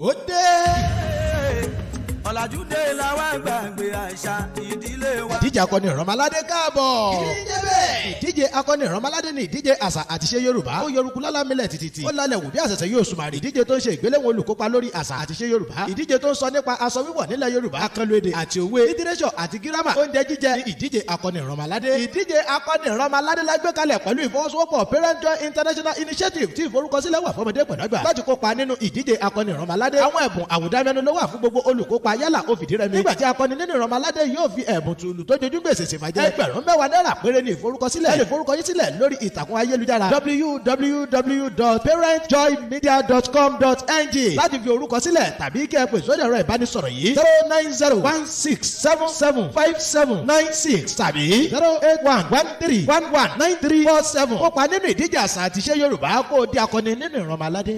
ó dé. ọ̀làjú dé làwọn gbàgbé àṣà ìdílé wa. ìdíje akọni ìrànmọ́ládé káàbọ̀. ìdíje bẹ́ẹ̀. ìdíje akọni ìrànmọ́ládé ni ìdíje àṣà àti ṣe yorùbá. ó yorùkú lálámílẹ̀ títí. ó lálẹ́ wù bí àṣẹ̀ṣẹ̀ yóò sùnmàrì. ìdíje tó ń ṣe ìgbéléwọ̀n olùkópa lórí àṣà àti ṣe yorùbá. ìdíje tó ń sọ nípa aṣọ wíwọ̀ nílẹ̀ yorùbá. àkànlò èdè àti òwe. lítírẹ́ṣọ̀ àti gírámà. oúnjẹ jíjẹ ní ìdíje akọni ìrànmọ́ládé. ìdíje akọni ìrànmọ́ládé la gbé kalẹ̀ pẹ̀lú ìfọwọ́sowọ́pọ̀ Parent Joy International Initiative tí ìforúkọsílẹ̀ wà fọmọdé pẹ̀lúgbà. láti kópa nínú ìdíje akọni ìrànmọ́ládé. àwọn ẹ̀bùn àwùdámẹ́nu ló wà fún gbogbo olùkópa yálà ó fìdí rẹmi. nígbà tí akọni nínú ìrànmọ́ládé yóò fi ẹ̀bùn tùlù tó jojú gbèsè ṣèfàjẹ́. ẹgbẹ̀rún 10 náírà péré ní ìforúkọsílẹ̀. ẹ lè forúkọyín sílẹ̀ lórí ìtàkùn ayélujára www.parentjoymedia.com.ng láti fi orúkọ sílẹ̀ tàbí kí ẹ pè sórí ẹ̀rọ ìbánisọ̀rọ̀ yìí 09016775796 tàbí 08113119347. kópa nínú ìdíje àṣà àti iṣẹ́ Yorùbá kó o di akọni nínú ìrànmọ́ládé.